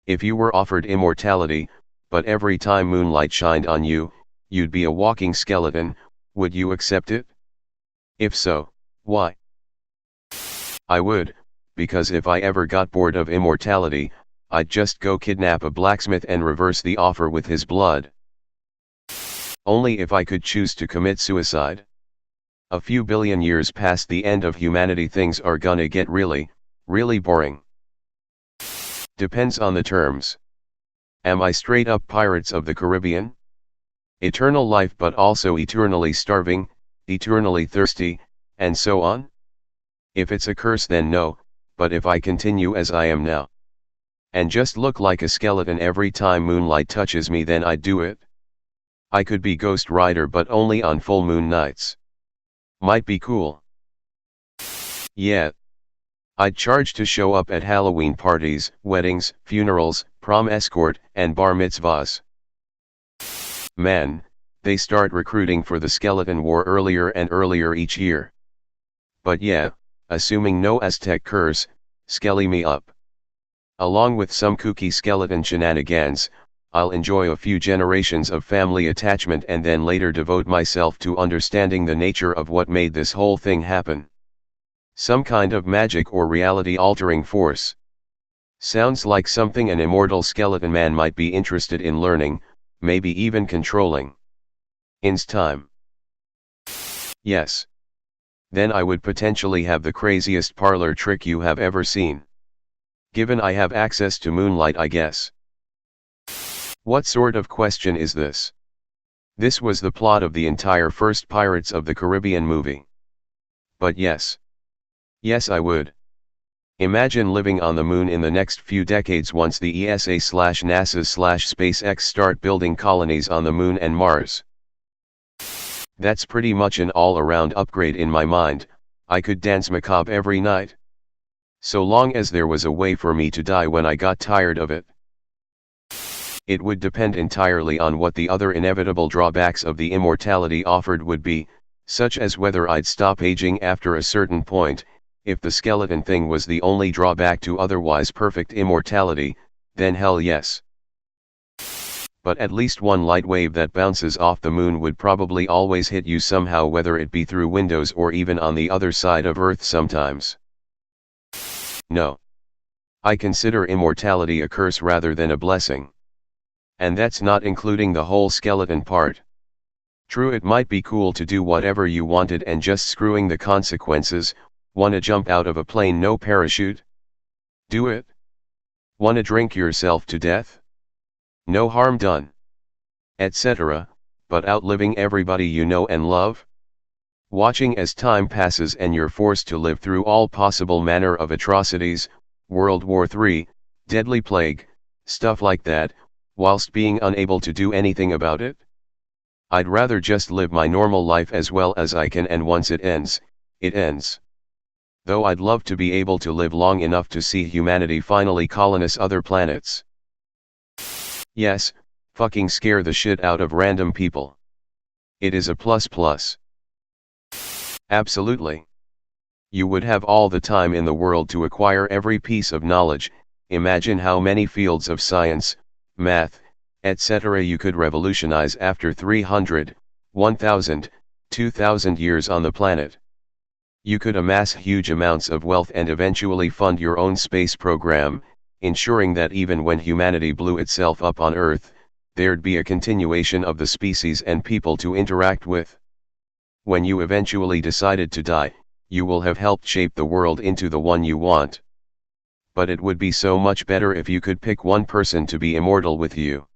If you were offered immortality, but every time moonlight shined on you, you'd be a walking skeleton, would you accept it? If so, why? I would, because if I ever got bored of immortality, I'd just go kidnap a blacksmith and reverse the offer with his blood. Only if I could choose to commit suicide. A few billion years past the end of humanity, things are gonna get really, really boring. Depends on the terms. Am I straight up Pirates of the Caribbean? Eternal life but also eternally starving, eternally thirsty, and so on? If it's a curse then no, but if I continue as I am now, and just look like a skeleton every time moonlight touches me, then I'd do it. I could be Ghost Rider but only on full moon nights. Might be cool. Yeah. I'd charge to show up at Halloween parties, weddings, funerals, prom escort, and bar mitzvahs. Man, they start recruiting for the skeleton war earlier and earlier each year. But yeah, assuming no Aztec curse, skelly me up. Along with some kooky skeleton shenanigans, I'll enjoy a few generations of family attachment and then later devote myself to understanding the nature of what made this whole thing happen. Some kind of magic or reality-altering force. Sounds like something an immortal skeleton man might be interested in learning, maybe even controlling. In's time. Yes. Then I would potentially have the craziest parlor trick you have ever seen. Given I have access to moonlight, I guess. What sort of question is this? This was the plot of the entire first Pirates of the Caribbean movie. But yes. Yes, I would. Imagine living on the moon in the next few decades once the ESA/NASA/SpaceX start building colonies on the moon and Mars. That's pretty much an all-around upgrade in my mind. I could dance macabre every night. So long as there was a way for me to die when I got tired of it. It would depend entirely on what the other inevitable drawbacks of the immortality offered would be, such as whether I'd stop aging after a certain point. If the skeleton thing was the only drawback to otherwise perfect immortality, then hell yes. But at least one light wave that bounces off the moon would probably always hit you somehow, whether it be through windows or even on the other side of Earth sometimes. No. I consider immortality a curse rather than a blessing. And that's not including the whole skeleton part. True, it might be cool to do whatever you wanted and just screwing the consequences. Wanna jump out of a plane, no parachute? Do it. Wanna drink yourself to death? No harm done. Etc., but outliving everybody you know and love? Watching as time passes and you're forced to live through all possible manner of atrocities, World War III, deadly plague, stuff like that, whilst being unable to do anything about it? I'd rather just live my normal life as well as I can, and once it ends, it ends. Though I'd love to be able to live long enough to see humanity finally colonize other planets. Yes, fucking scare the shit out of random people. It is a plus plus. Absolutely. You would have all the time in the world to acquire every piece of knowledge. Imagine how many fields of science, math, etc. you could revolutionize after 300, 1000, 2000 years on the planet. You could amass huge amounts of wealth and eventually fund your own space program, ensuring that even when humanity blew itself up on Earth, there'd be a continuation of the species and people to interact with. When you eventually decided to die, you will have helped shape the world into the one you want. But it would be so much better if you could pick one person to be immortal with you.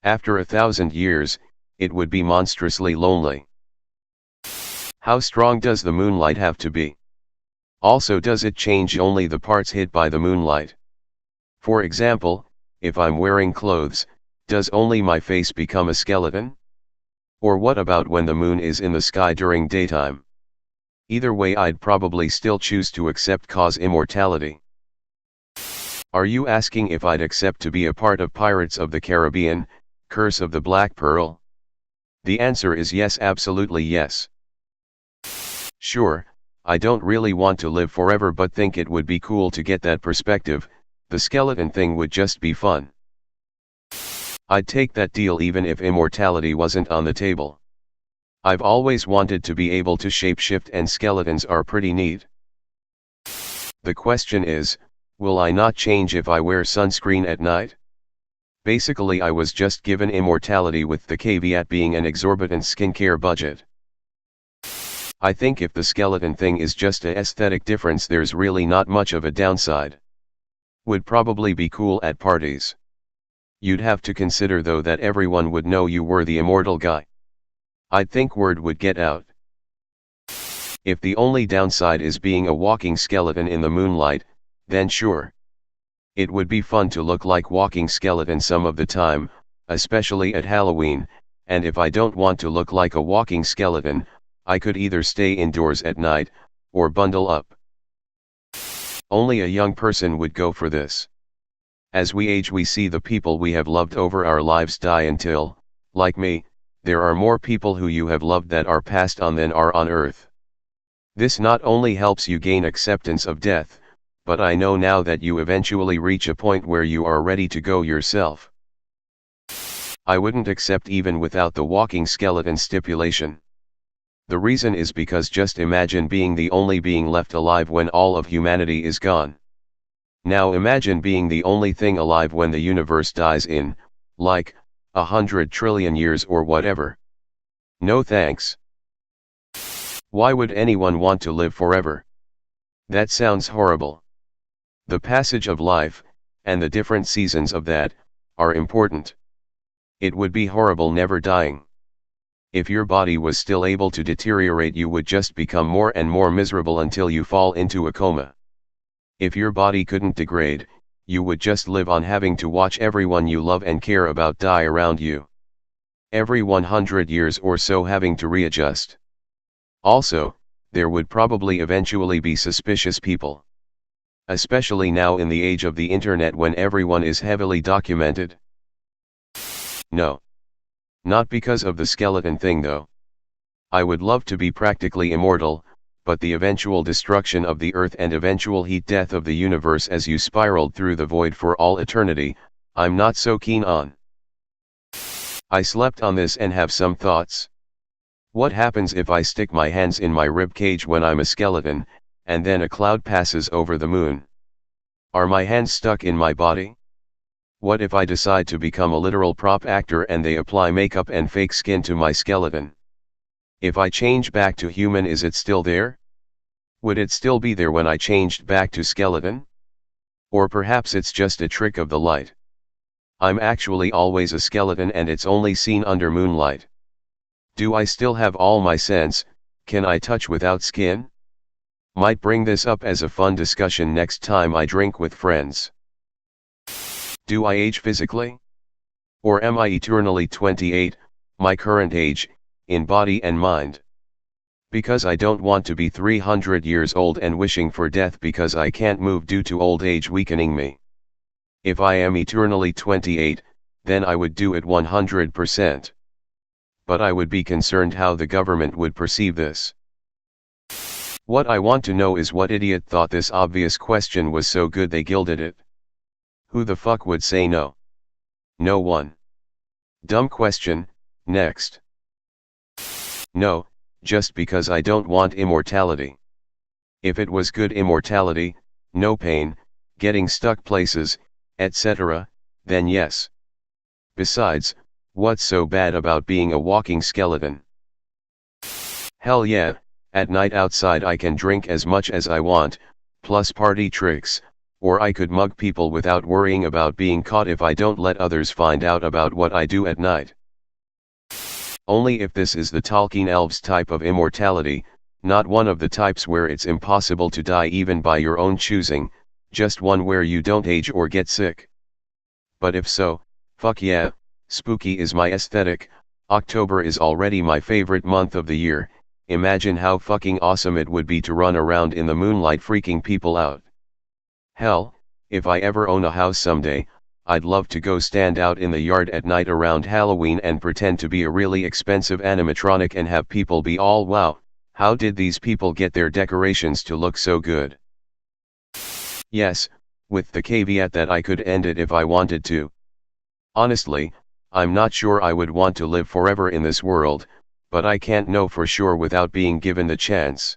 After 1,000 years, it would be monstrously lonely. How strong does the moonlight have to be? Also, does it change only the parts hit by the moonlight? For example, if I'm wearing clothes, does only my face become a skeleton? Or what about when the moon is in the sky during daytime? Either way, I'd probably still choose to accept cause immortality. Are you asking if I'd accept to be a part of Pirates of the Caribbean, Curse of the Black Pearl? The answer is yes, absolutely yes. Sure, I don't really want to live forever, but think it would be cool to get that perspective, The skeleton thing would just be fun. I'd take that deal even if immortality wasn't on the table. I've always wanted to be able to shapeshift, and skeletons are pretty neat. The question is, will I not change if I wear sunscreen at night? Basically, I was just given immortality with the caveat being an exorbitant skincare budget. I think if the skeleton thing is just a aesthetic difference, there's really not much of a downside. Would probably be cool at parties. You'd have to consider though that everyone would know you were the immortal guy. I'd think word would get out. If the only downside is being a walking skeleton in the moonlight, then sure. It would be fun to look like walking skeleton some of the time, especially at Halloween, and if I don't want to look like a walking skeleton, I could either stay indoors at night, or bundle up. Only a young person would go for this. As we age, we see the people we have loved over our lives die until, like me, there are more people who you have loved that are passed on than are on earth. This not only helps you gain acceptance of death, but I know now that you eventually reach a point where you are ready to go yourself. I wouldn't accept even without the walking skeleton stipulation. The reason is because just imagine being the only being left alive when all of humanity is gone. Now imagine being the only thing alive when the universe dies in, like, 100 trillion years or whatever. No thanks. Why would anyone want to live forever? That sounds horrible. The passage of life, and the different seasons of that, are important. It would be horrible never dying. If your body was still able to deteriorate, you would just become more and more miserable until you fall into a coma. If your body couldn't degrade, you would just live on having to watch everyone you love and care about die around you. Every 100 years or so having to readjust. Also, there would probably eventually be suspicious people. Especially now in the age of the internet when everyone is heavily documented. No. Not because of the skeleton thing though. I would love to be practically immortal, but the eventual destruction of the earth and eventual heat death of the universe as you spiraled through the void for all eternity, I'm not so keen on. I slept on this and have some thoughts. What happens if I stick my hands in my rib cage when I'm a skeleton, and then a cloud passes over the moon? Are my hands stuck in my body? What if I decide to become a literal prop actor and they apply makeup and fake skin to my skeleton? If I change back to human, is it still there? Would it still be there when I changed back to skeleton? Or perhaps it's just a trick of the light. I'm actually always a skeleton and it's only seen under moonlight. Do I still have all my sense? Can I touch without skin? Might bring this up as a fun discussion next time I drink with friends. Do I age physically? Or am I eternally 28, my current age, in body and mind? Because I don't want to be 300 years old and wishing for death because I can't move due to old age weakening me. If I am eternally 28, then I would do it 100%. But I would be concerned how the government would perceive this. What I want to know is what idiot thought this obvious question was so good they gilded it. Who the fuck would say no? No one. Dumb question, next. No, just because I don't want immortality. If it was good immortality, no pain, getting stuck places, etc., then yes. Besides, what's so bad about being a walking skeleton? Hell yeah, at night outside I can drink as much as I want, plus party tricks, or I could mug people without worrying about being caught if I don't let others find out about what I do at night. Only if this is the Tolkien elves type of immortality, not one of the types where it's impossible to die even by your own choosing, just one where you don't age or get sick. But if so, fuck yeah, spooky is my aesthetic. October is already my favorite month of the year. Imagine how fucking awesome it would be to run around in the moonlight freaking people out. Hell, if I ever own a house someday, I'd love to go stand out in the yard at night around Halloween and pretend to be a really expensive animatronic and have people be all, wow, how did these people get their decorations to look so good? Yes, with the caveat that I could end it if I wanted to. Honestly, I'm not sure I would want to live forever in this world, but I can't know for sure without being given the chance.